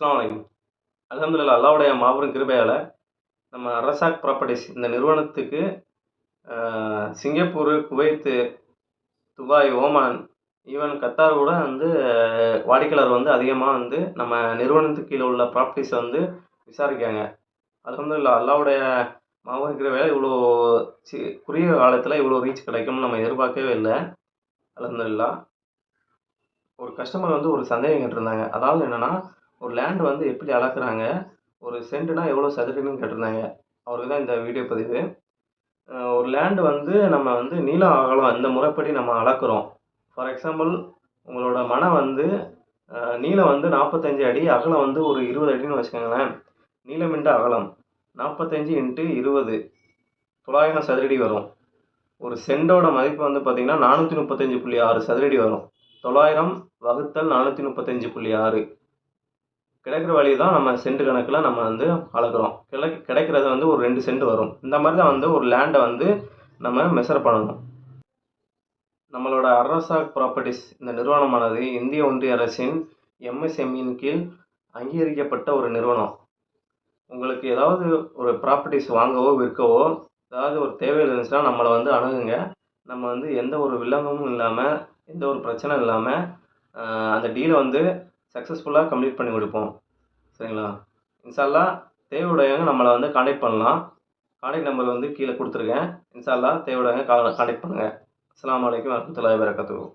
அஸ்ஸலாமு அலைக்கும். அல்ஹம்துலில்லாஹ் அல்லாஹ்வுடைய மாபெரும் கிருபையால நம்ம அரசாக் ப்ராப்பர்ட்டீஸ் இந்த நிறுவனத்துக்கு Singapore, Kuwait, Dubai, Oman, even Qatar கூட வந்து வாடிக்கையாளர் வந்து அதிகமா வந்து நம்ம நிறுவனத்துக்கு கீழ உள்ள ப்ராப்பர்ட்டீஸ வந்து விசாரிக்காங்க. அல்ஹம்துலில்லாஹ் அல்லாஹ்வுடைய மாபெரும் கிருபையால இவ்வளோ சி குறுகிய காலத்தில இவ்வளோ ரீச் கிடைக்கும்னு நம்ம எதிர்பார்க்கவே இல்ல. அல்ஹம்துலில்லாஹ். ஒரு கஸ்டமர் வந்து ஒரு சந்தேகம் கேட்டிருந்தாங்க. அதாவது என்னன்னா, ஒரு லேண்ட் வந்து எப்படி அளக்குறாங்க? ஒரு சென்ட்னா எவ்வளோ சதுரடின்னு கேட்டிருந்தாங்க. அவருக்கு தான் இந்த வீடியோ பதிவு. ஒரு லேண்ட் வந்து நம்ம வந்து நீளம், அகலம் இந்த முறைப்படி நம்ம அளக்குறோம். ஃபார் எக்ஸாம்பிள் உங்களோட மனை வந்து நீளம் வந்து 45 அடி, அகலம் வந்து ஒரு 20 அடின்னு வச்சுக்கோங்களேன். நீளம் இன்டு அகலம் 45 இன்டு 20 900 சதுரடி வரும். ஒரு சென்டோட மதிப்பு வந்து பார்த்தீங்கன்னா 435.6 சதுரடி வரும். 900 வகுத்தல் 435.6 கிடைக்கிற வழி தான் நம்ம சென்ட் கணக்கில் நம்ம வந்து அளக்குறோம். கிடைக்கிறது வந்து ஒரு 2 சென்ட் வரும். இந்த மாதிரி தான் வந்து ஒரு லேண்டை வந்து நம்ம மெஷர் பண்ணணும். நம்மளோட அரசாக் ப்ராப்பர்ட்டீஸ் இந்த நிறுவனமானது இந்திய ஒன்றிய அரசின் எம்எஸ்எம்இன் கீழ் அங்கீகரிக்கப்பட்ட ஒரு நிறுவனம். உங்களுக்கு ஏதாவது ஒரு ப்ராப்பர்ட்டீஸ் வாங்கவோ விற்கவோ ஏதாவது ஒரு தேவைகள் இருந்துச்சுன்னா நம்மளை வந்து அணுகுங்க. நம்ம வந்து எந்த ஒரு வில்லங்கமும் இல்லாமல், எந்த ஒரு பிரச்சனை இல்லாமல் அந்த டீலை வந்து சக்ஸஸ்ஃபுல்லாக கம்ப்ளீட் பண்ணி கொடுப்போம். சரிங்களா? இன்ஷா அல்லாஹ் தேவையுடையவங்க நம்மளை வந்து கான்டாக்ட் பண்ணலாம். கான்டாக்ட் நம்பர் வந்து கீழே கொடுத்துருக்கேன். இன்ஷா அல்லாஹ் தேவையுடையவங்க கான்டாக்ட் பண்ணுங்கள். அஸ்ஸலாமு அலைக்கும் வரஹ்மத்துல்லாஹி வபரகாத்துஹு.